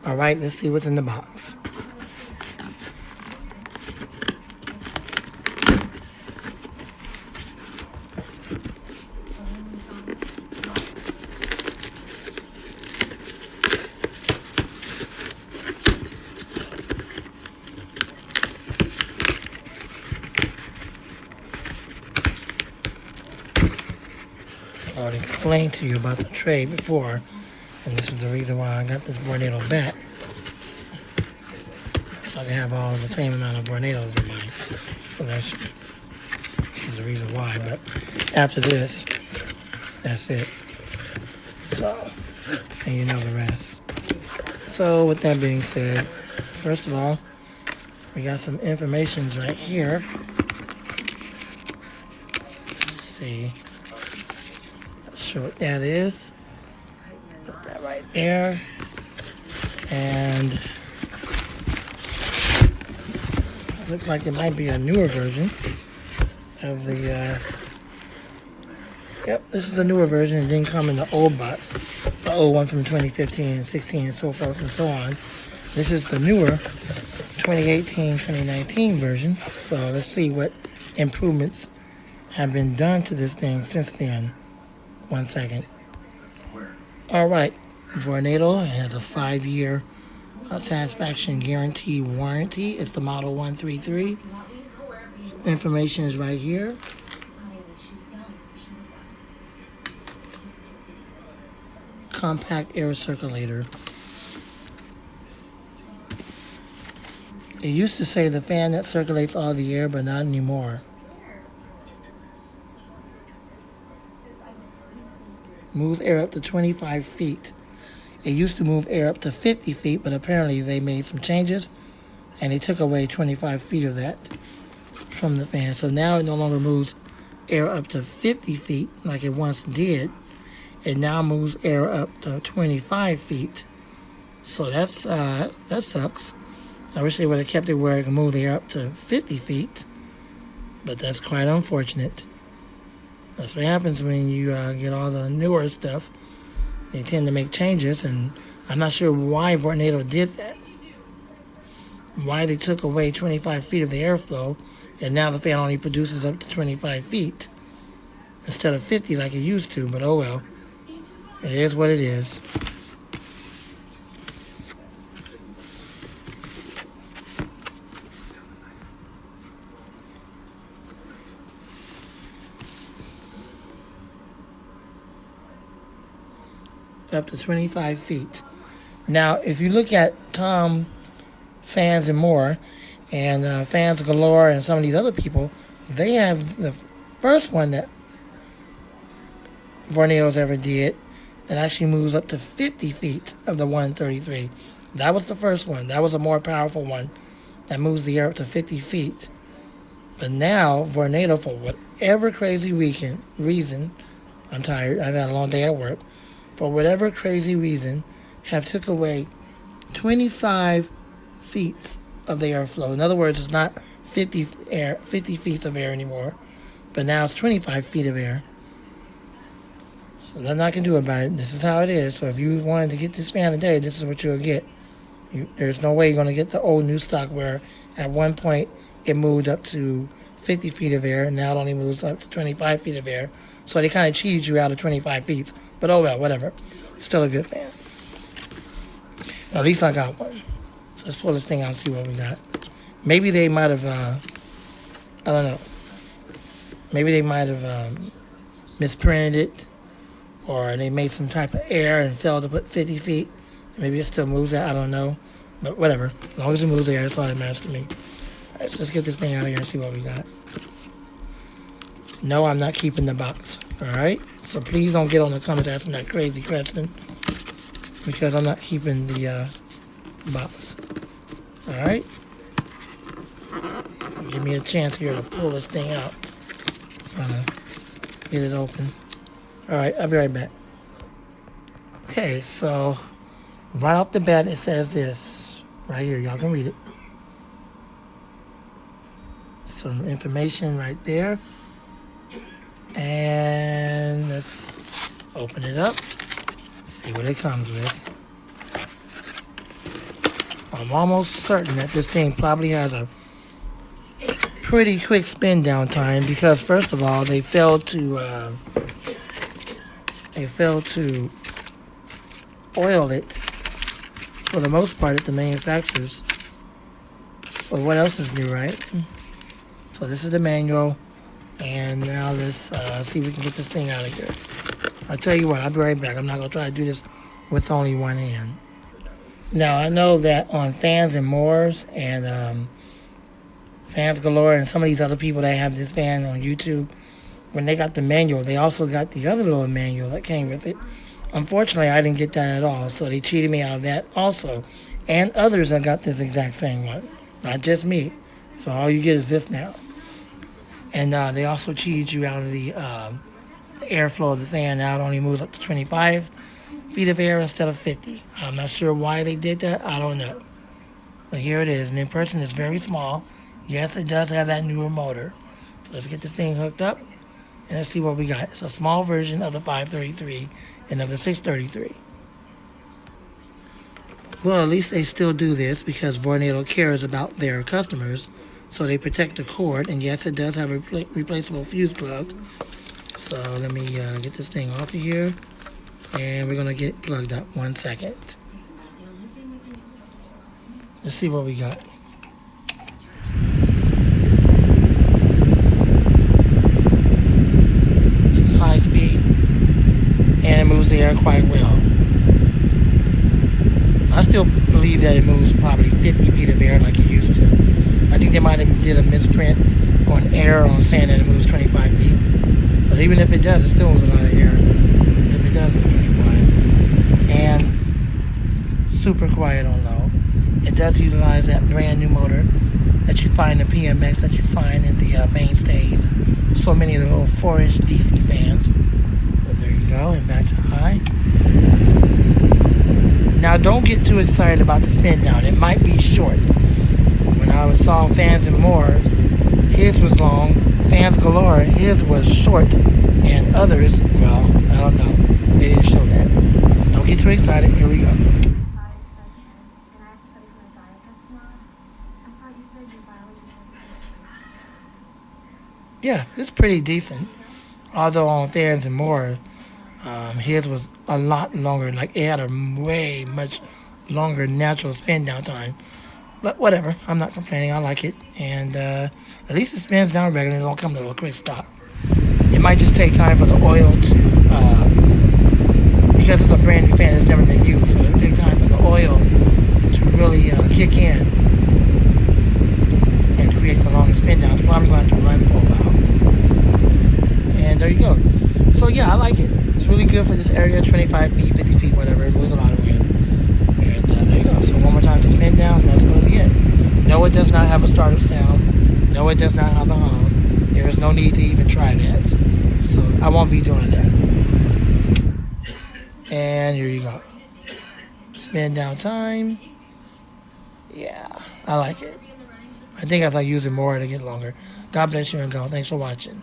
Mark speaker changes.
Speaker 1: All right, let's see what's in the box. I already explained to you about the tray before, and this is the reason why I got this Vornado bat. So I can have all the same amount of Vornados in my collection. This is the reason why, but after this, that's it. So, and you know the rest. So with that being said, first of all, we got some informations right here. Let's see. Not sure what that is. Put that right there. And it looks like it might be a newer version of the yep, this is a newer version. It didn't come in the old box, the old one from 2015 and 16 and so forth and so on. This is the newer 2018-2019 version. So let's see what improvements have been done to this thing since then. 1 second. All right, Vornado has a 5-year satisfaction guarantee warranty. It's the model 133. Information is right here. Compact air circulator. It used to say the fan that circulates all the air, but not anymore. Moves air up to 25 feet. It used to move air up to 50 feet, but apparently they made some changes and they took away 25 feet of that from the fan. So now it no longer moves air up to 50 feet like it once did. It now moves air up to 25 feet. So that's that sucks. I wish they would have kept it where it can move the air up to 50 feet, but that's quite unfortunate. That's what happens when you get all the newer stuff. They tend to make changes, and I'm not sure why Vornado did that. Why they took away 25 feet of the airflow, and now the fan only produces up to 25 feet instead of 50 like it used to, but oh well. It is what it is. Up to 25 feet. Now, if you look at Tom Fans and More, and Fans Galore, and some of these other people, they have the first one that Vornado's ever did that actually moves up to 50 feet of the 133. That was the first one. That was a more powerful one that moves the air up to 50 feet. But now, Vornado, for whatever crazy reason, I'm tired, I've had a long day at work, for whatever crazy reason, have took away 25 feet of the airflow. In other words, it's not 50 feet of air anymore, but now it's 25 feet of air. So there's nothing I can do about it. This is how it is. So if you wanted to get this fan today, this is what you'll get. There's no way you're going to get the old new stock where at one point it moved up to 50 feet of air, and now it only moves up to 25 feet of air. So they kind of cheated you out of 25 feet. But oh well, whatever. Still a good fan. At least I got one. So let's pull this thing out and see what we got. Maybe they might have, I don't know. Maybe they might have misprinted it, or they made some type of error and failed to put 50 feet. Maybe it still moves that, I don't know. But whatever. As long as it moves the air, that's all that matters to me. Alright, so let's get this thing out of here and see what we got. No, I'm not keeping the box. Alright? So please don't get on the comments asking that crazy question, because I'm not keeping the box. Alright? Give me a chance here to pull this thing out. Trying to get it open. Alright, I'll be right back. Okay, so right off the bat it says this. Right here, y'all can read it. Some information right there. And let's open it up. See what it comes with. I'm almost certain that this thing probably has a pretty quick spin down time because first of all they failed to oil it for the most part at the manufacturers. But what else is new, right? So this is the manual, and now let's see if we can get this thing out of here. I'll tell you what, I'll be right back. I'm not going to try to do this with only one hand. Now, I know that on Fans and Mores and Fans Galore and some of these other people that have this fan on YouTube, when they got the manual, they also got the other little manual that came with it. Unfortunately, I didn't get that at all, so they cheated me out of that also. And others that got this exact same one, not just me. So all you get is this now. And they also cheated you out of the airflow of the fan. Now it only moves up to 25 feet of air instead of 50. I'm not sure why they did that. I don't know. But here it is. And in person, it's very small. Yes, it does have that newer motor. So let's get this thing hooked up and let's see what we got. It's a small version of the 533 and of the 633. Well, at least they still do this because Vornado cares about their customers. So they protect the cord. And yes, it does have a replaceable fuse plug. So let me get this thing off of here. And we're going to get it plugged up. 1 second. Let's see what we got. It's high speed. And it moves the air quite well. I still believe that it moves probably 50 feet of air like it used to. I think they might have did a misprint on air on saying that it moves 25 feet. But even if it does, it still moves a lot of air. Even if it does move 25. And super quiet on low. It does utilize that brand new motor that you find in PMX, that you find in the mainstays. So many of the little 4-inch DC fans. But there you go, and back to high. Now don't get too excited about the spin down. It might be short. When I saw Fans and Mores, his was long. Fans Galore, his was short. And others, well, I don't know. They didn't show that. Don't get too excited. Here we go. Yeah, it's pretty decent. Although on Fans and Mores, his was a lot longer. Like it had a way much longer natural spin down time. But whatever, I'm not complaining. I like it, and at least it spins down regularly. It don't come to a quick stop. It might just take time for the oil to, because it's a brand new fan, it's never been used, so it'll take time for the oil to really kick in and create the longer spin down. It's probably going to have to run for a while. And there you go. So yeah, I like it. It's really good for this area, 25 feet, 50 feet, whatever. It moves a lot of wind. And there you go. So one more time to spin down, that's going to be it. No, it does not have a startup sound. No, it does not have a hum. There is no need to even try that. So I won't be doing that. And here you go. Spin down time. Yeah, I like it. I think as I use it more, it'll get longer. God bless you and go. Thanks for watching.